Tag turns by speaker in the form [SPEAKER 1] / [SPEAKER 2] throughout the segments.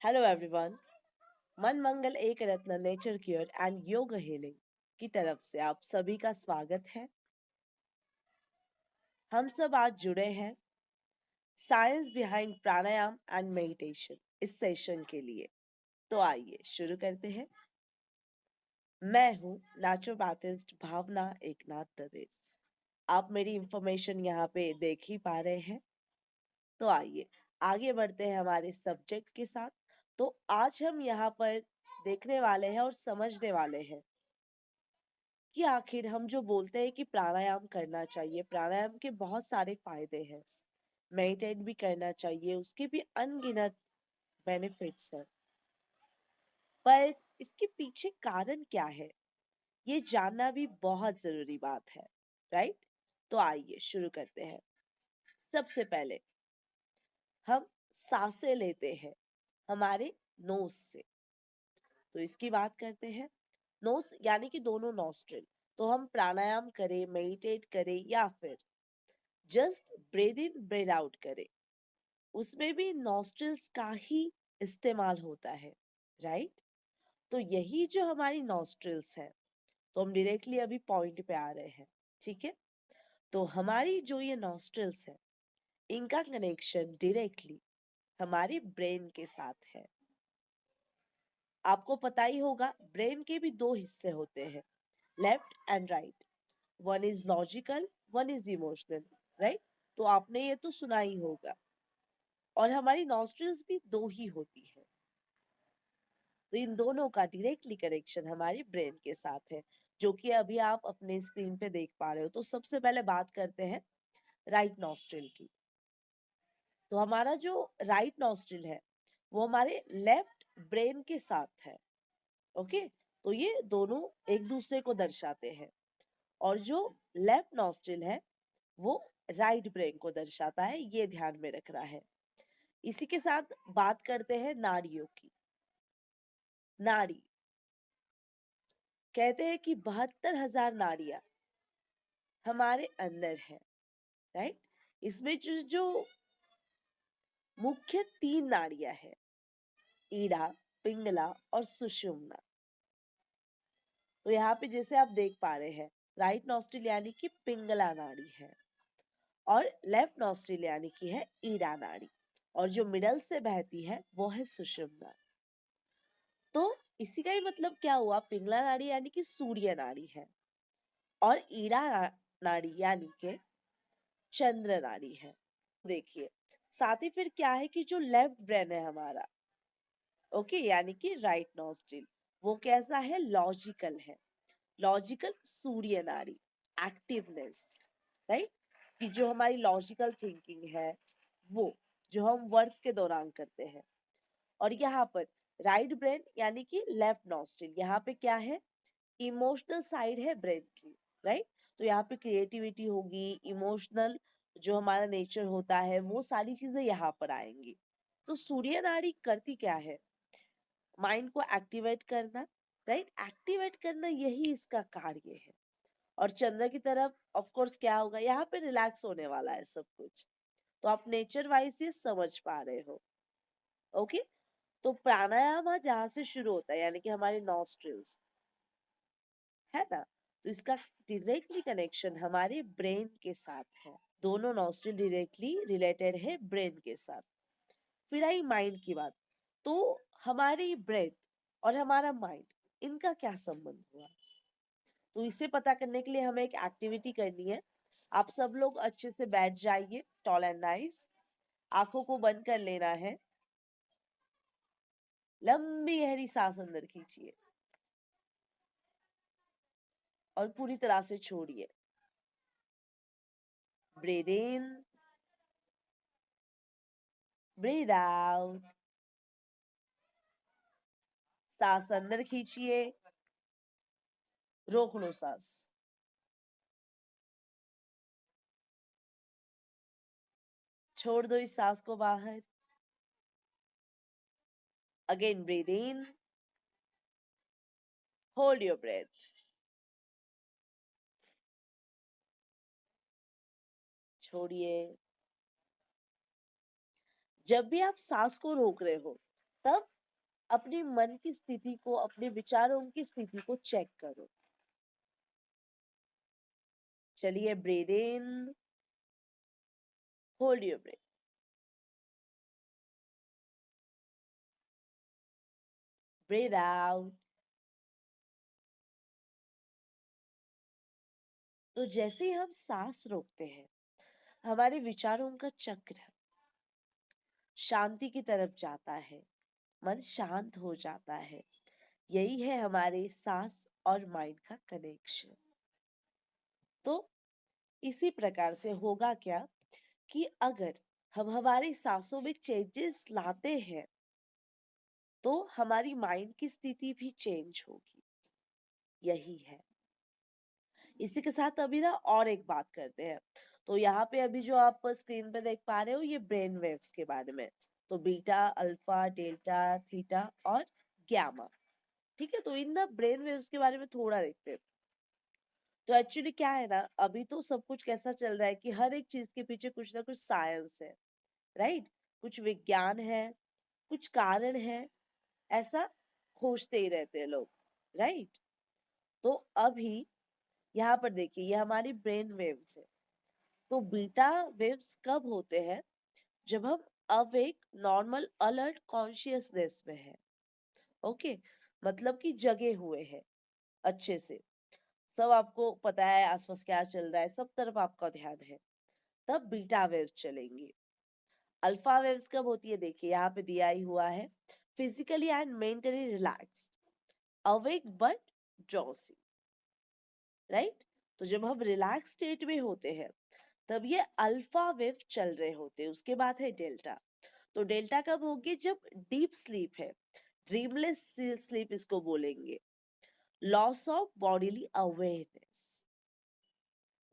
[SPEAKER 1] Hello everyone. मन मंगल एक रत्न nature cure and योग हीलिंग की तरफ से आप सभी का स्वागत है। हम सब आज जुड़े हैं science behind pranayama and meditation इस सेशन के लिए। तो आइए शुरू करते हैं। मैं हूँ नेचुरोपैथिस्ट भावना एकनाथ दवे। आप मेरी इंफॉर्मेशन यहाँ पे देख ही पा रहे हैं। तो आइए आगे बढ़ते हैं हमारे सब्जेक्ट के साथ। तो आज हम यहाँ पर देखने वाले हैं और समझने वाले हैं कि आखिर हम जो बोलते हैं कि प्राणायाम करना चाहिए, प्राणायाम के बहुत सारे फायदे हैं। मेडिटेट भी करना चाहिए, उसके भी अनगिनत बेनिफिट्स हैं। पर इसके पीछे कारण क्या है, ये जानना भी बहुत जरूरी बात है, राइट? तो आइए शुरू करते हैं। सबसे पहले हम सांसें लेते हैं हमारे नोज से, तो इसकी बात करते हैं। नोज यानी कि दोनों नॉस्ट्रिल। तो हम प्राणायाम करें, मेडिटेट करें या फिर just breath in breath out करें, उसमें भी नॉस्ट्रिल्स का ही इस्तेमाल होता है, राइट? तो यही जो हमारी नॉस्ट्रिल्स है, तो हम डायरेक्टली अभी पॉइंट पे आ रहे हैं, ठीक है? तो हमारी जो ये नॉस्ट्रिल्स है, इनका कनेक्शन डायरेक्टली हमारे ब्रेन के साथ है। आपको पता ही होगा ब्रेन के भी दो हिस्से होते हैं, left and right. One is logical, one is emotional, right? तो आपने ये तो सुना ही होगा। और हमारी नॉस्ट्रिल्स भी दो ही होती है। तो इन दोनों का डायरेक्टली कनेक्शन हमारे ब्रेन के साथ है, जो कि अभी आप अपने स्क्रीन पे देख पा रहे हो। तो सबसे पहले बात करते हैं राइट नॉस्ट्रिल की। तो हमारा जो राइट नॉस्ट्रिल है, वो हमारे लेफ्ट ब्रेन के साथ है। ओके, तो ये दोनों एक दूसरे को दर्शाते हैं। और जो लेफ्ट नॉस्ट्रिल है, वो राइट ब्रेन को दर्शाता है, ये ध्यान में रखना है। इसी के साथ बात करते हैं नाड़ियों की। नाड़ी, कहते हैं कि 72,000 नाड़ियां हमारे अंदर है, राइट? इसमें जो जो मुख्य 3 नाड़ियां है, ईड़ा, पिंगला और सुषुम्ना। तो यहाँ पे जैसे आप देख पा रहे हैं, राइट नॉस्ट्रिल यानी कि पिंगला नाड़ी है और लेफ्ट नॉस्ट्रिल यानी कि है ईड़ा नाड़ी, और जो मिडल से बहती है वो है सुषुम्ना। तो इसी का ही मतलब क्या हुआ, पिंगला नाड़ी यानी कि सूर्य नाड़ी है और ईड़ा नाड़ी यानी कि चंद्र नाड़ी है। देखिए, साथ ही फिर क्या है कि जो लेफ्ट ब्रेन है हमारा, ओके, यानी कि राइट नॉस्ट्रिल, वो कैसा है, लॉजिकल है। लॉजिकल सूर्य नाड़ी, एक्टिवनेस, राइट? कि जो हमारी लॉजिकल थिंकिंग है, वो जो हम वर्क के दौरान करते हैं। और यहाँ पर राइट ब्रेन यानी कि लेफ्ट नॉस्ट्रिल, यहाँ पे क्या है, इमोशनल साइड है ब्रेन की, राइट? तो यहाँ पे क्रिएटिविटी होगी, इमोशनल जो हमारा नेचर होता है, वो सारी चीजें यहाँ पर आएंगी। तो सूर्य नाड़ी करती क्या है, माइंड को एक्टिवेट करना, राइट? एक्टिवेट करना, यही इसका कार्य है। और चंद्र की तरफ ऑफ कोर्स क्या होगा, यहाँ पे रिलैक्स होने वाला है सब कुछ। तो आप नेचर वाइज ये समझ पा रहे हो, ओके? तो प्राणायाम जहाँ से शुरू होता है, यानी कि हमारे नॉस्ट्रिल्स, है ना? तो इसका डायरेक्टली कनेक्शन हमारे ब्रेन के साथ है। दोनों नॉस्ट्रिल डायरेक्टली रिलेटेड है ब्रेन के साथ। फिर आई माइंड की बात। तो हमारी ब्रेन और हमारा माइंड, इनका क्या संबंध हुआ? तो इसे पता करने के लिए हमें एक एक्टिविटी करनी है। आप सब लोग अच्छे से बैठ जाइए, टॉल एंड नाइस। आंखों को बंद कर लेना है। लंबी गहरी सांस अंदर खींचिए और पूरी तरह से छोड़िए। Breathe in, breathe out. सांस अंदर खींचिए, रोक लो सांस, छोड़ दो इस सांस को बाहर। Again breathe in, hold your breath, छोड़िए। जब भी आप सांस को रोक रहे हो, तब अपने मन की स्थिति को, अपने विचारों की स्थिति को चेक करो। चलिए, breathe in, hold your breath, breathe out. तो जैसे ही हम सांस रोकते हैं, हमारे विचारों का चक्र शांति की तरफ जाता है, मन शांत हो जाता है। यही है हमारे सांस और माइंड का कनेक्शन। तो इसी प्रकार से होगा क्या कि अगर हम हमारी सांसों में चेंजेस लाते हैं तो हमारी माइंड की स्थिति भी चेंज होगी। यही है। इसी के साथ अभी ना और एक बात करते हैं। तो यहाँ पे अभी जो आप स्क्रीन पे देख पा रहे हो, ये ब्रेन वेव्स के बारे में। तो बीटा, अल्फा, डेल्टा, थीटा और गैमा। ठीक है, तो इन ना ब्रेन वेव्स के बारे में थोड़ा देखते हैं। तो एक्चुअली क्या है ना, अभी तो सब कुछ कैसा चल रहा है कि हर एक चीज के पीछे कुछ ना कुछ साइंस है, राइट? कुछ विज्ञान है, कुछ कारण है, ऐसा खोजते ही रहते हैं लोग, राइट? तो अभी यहाँ पर देखिए, ये हमारी ब्रेन वेव्स है। तो बीटा वेव्स कब होते हैं? जब हम अवेक, नॉर्मल, अलर्ट कॉन्शियसनेस में है। ओके, मतलब कि जगे हुए हैं अच्छे से, सब आपको पता है आसपास क्या चल रहा है, सब तरफ आपका ध्यान है, तब बीटा वेव्स चलेंगी। अल्फा वेव्स कब होती है? देखिए यहाँ पे दिया ही हुआ है, physically and mentally relaxed, awake but drowsy, right? तो जब हम रिलैक्स स्टेट में होते हैं तब ये अल्फा वेव चल रहे होते हैं। उसके बाद है डेल्टा। तो डेल्टा कब होगी? जब डीप स्लीप है, ड्रीमलेस स्लीप इसको बोलेंगे, लॉस ऑफ बॉडीली अवेयरनेस,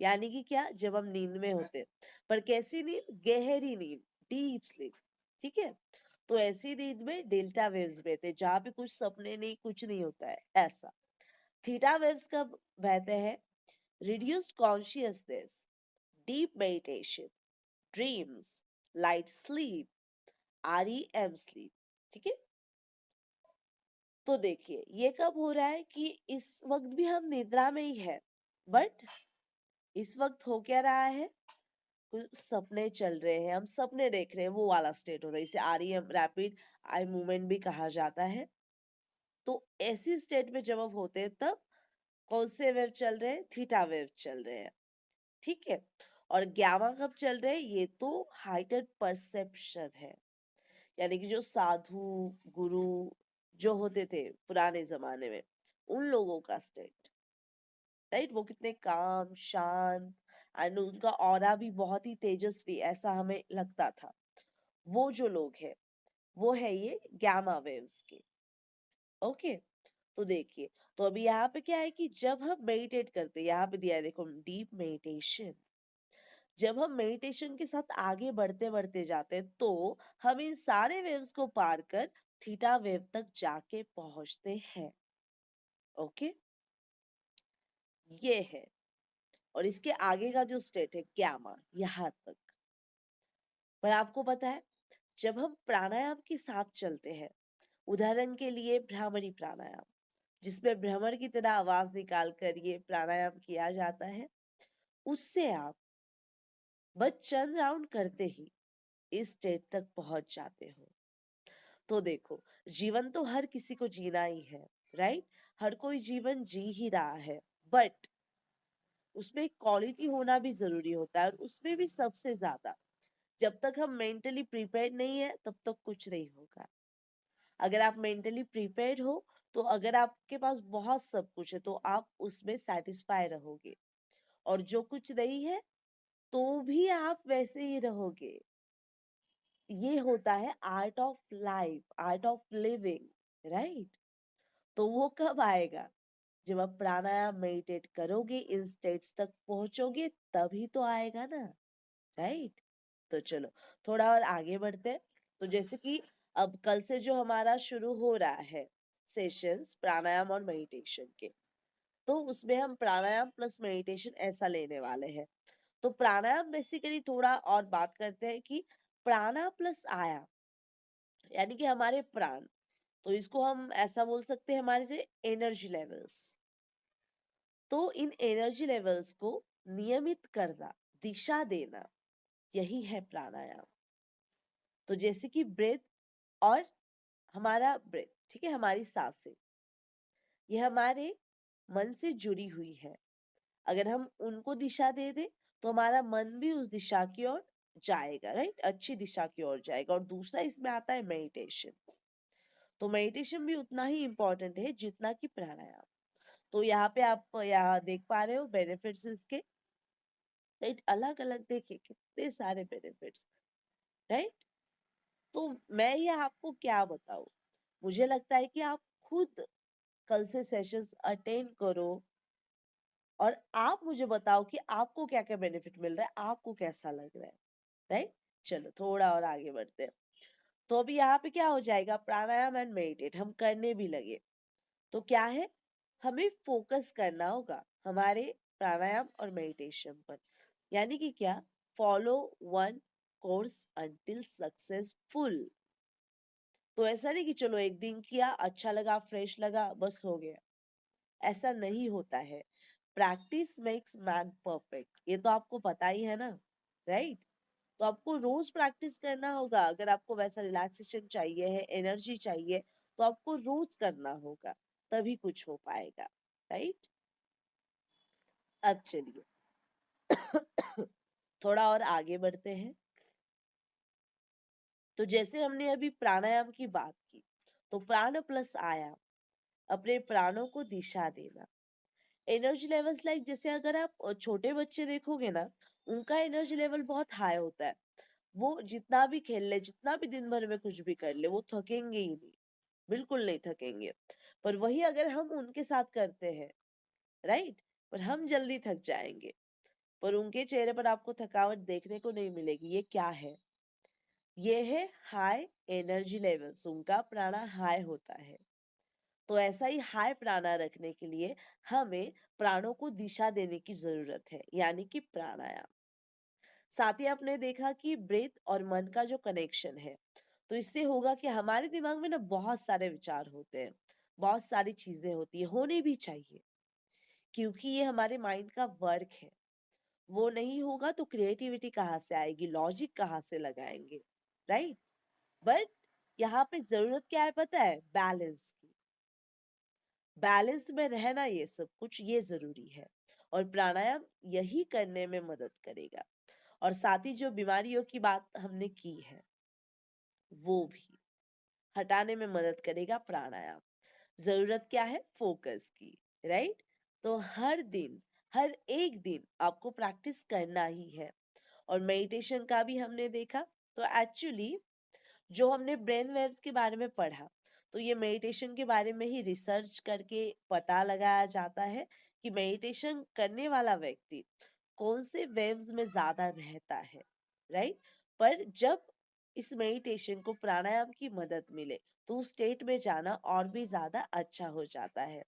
[SPEAKER 1] यानी कि क्या, जब हम नींद में होते हैं, पर कैसी नींद? गहरी नींद, डीप स्लीप। ठीक है, तो ऐसी नींद में डेल्टा वेव्स बहते हैं, जहां पे कुछ सपने नहीं, कुछ नहीं होता है ऐसा। थीटा वेव्स कब बहते हैं? Reduced consciousness, deep meditation, dreams, light sleep, REM sleep. ठीक है, तो देखिए ये कब हो रहा है कि इस वक्त भी हम निद्रा में ही है, बट इस वक्त हो क्या रहा है? कुछ सपने चल रहे हैं, हम सपने देख रहे हैं, वो वाला स्टेट होता है। इसे REM, रैपिड आई मूवमेंट भी कहा जाता है। तो ऐसी स्टेट में जब हम होते हैं तब कौन से वेव चल रहे हैं? थीटा वेव चल रहे हैं। ठीक है, और गैमा कब चल रहे हैं? ये तो हाइटेड परसेप्शन है, यानी कि जो साधु, गुरु जो होते थे पुराने जमाने में, उन लोगों का स्टेट, राइट? वो कितने काम, शांत, एंड उनका ऑरा भी बहुत ही तेजस्वी, ऐसा हमें लगता था। वो जो लोग हैं वो है ये गैमा वेव्स के। ओके, तो देखिए, तो अभी यहाँ पे क्या है कि जब हम मेडिटेट करते हैं, यहाँ पे दिया है देखो, डीप मेडिटेशन। जब हम मेडिटेशन के साथ आगे बढ़ते बढ़ते जाते हैं तो हम इन सारे वेव्स को पार कर थीटा वेव तक जाके पहुंचते हैं। ओके, ये है। और इसके आगे का जो स्टेट है गैमा, यहाँ तक। पर आपको पता है, जब हम प्राणायाम के साथ चलते हैं, उदाहरण के लिए भ्रामरी प्राणायाम, जिसमें भ्रमर की तरह आवाज निकाल कर ये प्राणायाम किया जाता है, उससे आप बस चंद राउंड करते ही इस स्टेट तक पहुंच जाते हो। तो देखो, जीवन तो हर किसी को जीना ही है, राइट? हर कोई जीवन जी ही रहा है, बट उसमें क्वालिटी होना भी जरूरी होता है, और उसमें भी सबसे ज्यादा जब तक हम मेंटली प्रिपेयर्ड नहीं है तब तक कुछ नहीं होगा। अगर आप मेंटली प्रिपेयर्ड हो, तो अगर आपके पास बहुत सब कुछ है तो आप उसमें सेटिस्फाई रहोगे, और जो कुछ नहीं है तो भी आप वैसे ही रहोगे। ये होता है art of life, art of living, right? तो वो कब आएगा? जब आप प्राणायाम मेडिटेट करोगे, इन स्टेट्स तक पहुंचोगे, तभी तो आएगा ना, राइट? तो चलो थोड़ा और आगे बढ़ते हैं। तो जैसे कि अब कल से जो हमारा शुरू हो रहा है सेशंस प्राणायाम और मेडिटेशन के, तो उसमें हम प्राणायाम प्लस मेडिटेशन ऐसा लेने वाले हैं। तो प्राणायाम बेसिकली थोड़ा और बात करते हैं कि प्राणा प्लस आया, यानी कि हमारे प्राण, तो इसको हम ऐसा बोल सकते हैं हमारे एनर्जी लेवल्स। तो इन एनर्जी लेवल्स को नियमित करना, दिशा देना, यही है प्राणायाम। तो जैसे कि ब्रेथ और हमारा ब्रेथ, ठीक है, हमारी सांसें, ये हमारे मन से जुड़ी हुई है। अगर हम उनको दिशा दे दें तो हमारा मन भी उस दिशा की ओर जाएगा, राइट, अच्छी दिशा की ओर जाएगा। और दूसरा इसमें आता है मेडिटेशन। तो मेडिटेशन भी उतना ही इम्पोर्टेंट है जितना कि प्राणायाम। तो यहाँ पे आप यहाँ देख पा रहे हो बेनिफिट्स इसके, राइट, अलग अलग देखिए कितने सारे बेनिफिट्स, राइट। तो मैं ये आपको क्या बताऊं, मुझे लगता है कि आप खुद कल से सेशंस अटेंड करो और आप मुझे बताओ कि आपको क्या क्या बेनिफिट मिल रहा है, आपको कैसा लग रहा है, राइट। चलो थोड़ा और आगे बढ़ते हैं। तो अभी यहाँ पे क्या हो जाएगा, प्राणायाम एंड मेडिटेट हम करने भी लगे तो क्या है, हमें फोकस करना होगा हमारे प्राणायाम और मेडिटेशन पर। यानी कि क्या, follow one course until successful. तो ऐसा नहीं कि चलो एक दिन किया, अच्छा लगा, फ्रेश लगा, बस हो गया, ऐसा नहीं होता है। प्रैक्टिस मेक्स मैन परफेक्ट, ये तो आपको पता ही है ना, राइट। तो आपको रोज प्रैक्टिस करना होगा। अगर आपको वैसा रिलैक्सेशन चाहिए है, एनर्जी चाहिए, तो आपको रोज करना होगा, तभी कुछ हो पाएगा, राइट। अब चलिए थोड़ा और आगे बढ़ते हैं। तो जैसे हमने अभी प्राणायाम की बात की, तो प्राण प्लस आयाम, अपने प्राणों को दिशा देना। एनर्जी लेवल्स लाइक जैसे अगर आप छोटे बच्चे देखोगे ना, उनका एनर्जी लेवल बहुत हाई होता है। वो जितना भी खेल ले, जितना भी दिन भर में कुछ भी कर ले, वो थकेंगे ही नहीं, बिल्कुल नहीं थकेंगे। पर वही अगर हम उनके साथ करते हैं, राइट, पर हम जल्दी थक जाएंगे। पर उनके चेहरे पर आपको थकावट देखने को नहीं मिलेगी। ये क्या है, ये है हाई एनर्जी लेवल्स, उनका प्राणा हाई होता है। तो ऐसा ही हाई प्राणा रखने के लिए हमें प्राणों को दिशा देने की जरूरत है, यानी कि प्राणायाम। साथ ही आपने देखा कि ब्रेथ और मन का जो कनेक्शन है, तो इससे होगा कि हमारे दिमाग में ना बहुत सारे विचार होते हैं, बहुत सारी चीजें होती है, होने भी चाहिए, क्योंकि ये हमारे माइंड का वर्क है। वो नहीं होगा तो क्रिएटिविटी कहाँ से आएगी, लॉजिक कहाँ से लगाएंगे, राइट। बट यहाँ पे जरूरत क्या है पता है, बैलेंस की। बैलेंस में रहना, ये सब कुछ ये जरूरी है। और प्राणायाम यही करने में मदद करेगा। और साथ ही जो बीमारियों की बात हमने की है, वो भी हटाने में मदद करेगा प्राणायाम। जरूरत क्या है, फोकस की, राइट। तो हर दिन, हर एक दिन आपको प्रैक्टिस करना ही है। और मेडिटेशन का भी हमने देखा। तो एक्चुअली जो हमने ब्रेन वेव्स के बारे में पढ़ा, तो ये मेडिटेशन के बारे में ही रिसर्च करके पता लगाया जाता है कि मेडिटेशन करने वाला व्यक्ति कौन से वेव्स में ज्यादा रहता है, राइट। पर जब इस मेडिटेशन को प्राणायाम की मदद मिले तो उस स्टेट में जाना और भी ज्यादा अच्छा हो जाता है।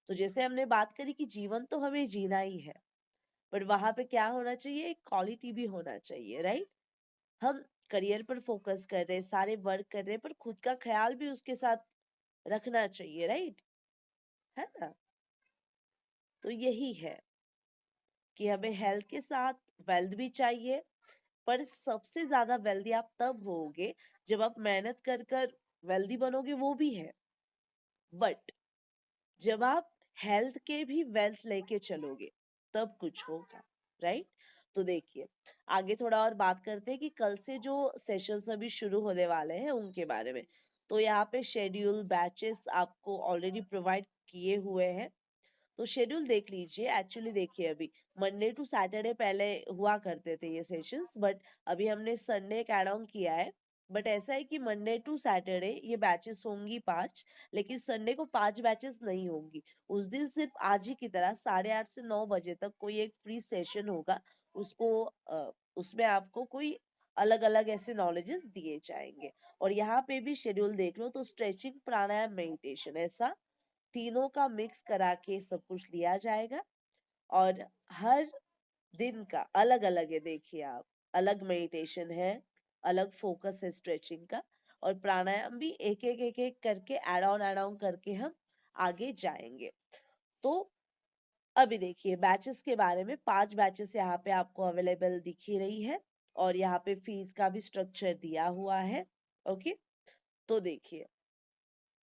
[SPEAKER 1] तो जैसे हमने बात करी कि जीवन तो हमें जीना ही है, पर वहां पे क्या होना चाहिए, एक क्वालिटी भी होना चाहिए, राइट। हम करियर पर फोकस कर रहे हैं, सारे वर्क कर रहे हैं, पर खुद का ख्याल भी उसके साथ रखना चाहिए, राइट, है ना। तो यही है कि हमें हेल्थ के साथ वेल्थ भी चाहिए। पर सबसे ज्यादा वेल्दी आप तब होगे जब आप मेहनत कर कर वेल्दी बनोगे, वो भी है। बट जब आप हेल्थ के भी वेल्थ लेके चलोगे, तब कुछ होगा, राइट। तो देखिए आगे थोड़ा और बात करते हैं कि कल से जो सेशंस अभी शुरू होने वाले हैं उनके बारे में। तो यहाँ पे शेड्यूल बैचेस आपको ऑलरेडी प्रोवाइड किए हुए हैं। तो शेड्यूल देख लीजिए। एक्चुअली देखिए अभी मंडे टू सैटरडे पहले हुआ करते थे ये सेशंस, बट अभी हमने संडे एक ऐड ऑन किया है। बट ऐसा है कि मंडे टू सैटरडे ये बैचेस होंगी 5, लेकिन संडे को 5 बैचेस नहीं होंगी। उस दिन सिर्फ आज ही की तरह 8:30 से 9 बजे तक कोई एक फ्री सेशन होगा। उसको उसमें आपको कोई अलग अलग ऐसे नॉलेजेस दिए जाएंगे। और यहाँ पे भी शेड्यूल देख लो तो स्ट्रेचिंग, प्राणायाम, मेडिटेशन, ऐसा तीनों का मिक्स करा के सब कुछ लिया जाएगा। और हर दिन का अलग अलग है, देखिए आप, अलग मेडिटेशन है, अलग फोकस है स्ट्रेचिंग का, और प्राणायाम भी एक एक एक एक करके ऐड ऑन करके हम आगे जाएंगे। तो अभी देखिए बैचेस के बारे में, 5 बैचेस यहाँ पे आपको अवेलेबल दिख ही रही है और यहाँ पे फीस का भी स्ट्रक्चर दिया हुआ है। ओके, तो देखिए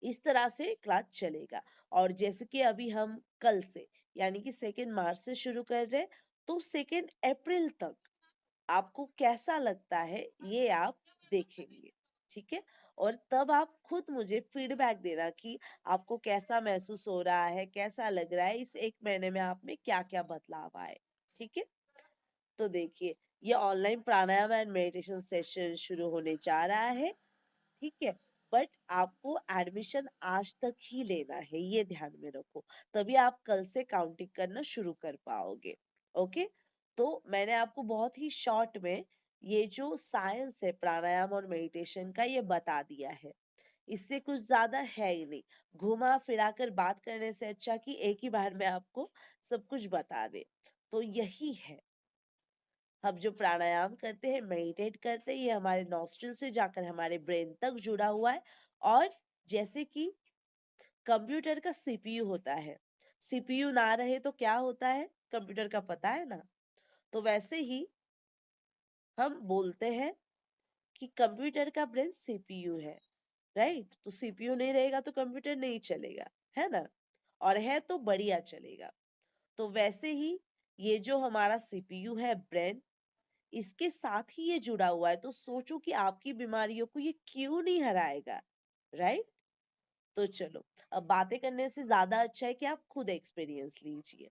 [SPEAKER 1] इस तरह से क्लास चलेगा। और जैसे कि अभी हम कल से यानी कि 2 मार्च से शुरू कर रहे हैं, तो 2 अप्रैल तक आपको कैसा लगता है ये आप देखेंगे, ठीक है? और तब आप खुद मुझे फीडबैक देना कि आपको कैसा महसूस हो रहा है, कैसा लग रहा है, इस 1 महीने में आप में क्या-क्या बदलाव आए, ठीक है? तो देखिए ये online pranayama and meditation session शुरू होने जा रहा है, ठीक है? बट आपको एडमिशन आज तक ही लेना है, ये ध्यान में रखो। तभी आप कल से काउंटिंग करना शुरू कर पाओगे। ओके? तो मैंने आपको बहुत ही शॉर्ट में ये जो साइंस है प्राणायाम और मेडिटेशन का ये बता दिया है। इससे कुछ ज्यादा है ही नहीं। घुमा फिरा कर बात करने से अच्छा कि एक ही बार में आपको सब कुछ बता दे। तो यही है, हम जो प्राणायाम करते हैं, मेडिटेट करते हैं, ये हमारे नॉस्ट्रिल से जाकर हमारे ब्रेन तक जुड़ा हुआ है। और जैसे कि कंप्यूटर का सीपीयू होता है, सीपीयू ना रहे तो क्या होता है कंप्यूटर का, पता है ना? तो वैसे ही हम बोलते हैं कि कंप्यूटर का ब्रेन सीपीयू है, राइट? तो सीपीयू नहीं रहेगा तो कंप्यूटर नहीं चलेगा, है ना? और है तो बढ़िया चलेगा। तो वैसे ही ये जो हमारा सीपीयू है ब्रेन, इसके साथ ही ये जुड़ा हुआ है। तो सोचो कि आपकी बीमारियों को ये क्यों नहीं हराएगा, राइट? तो चलो, अब बातें करने से ज्यादा अच्छा है कि आप खुद एक्सपीरियंस लीजिए।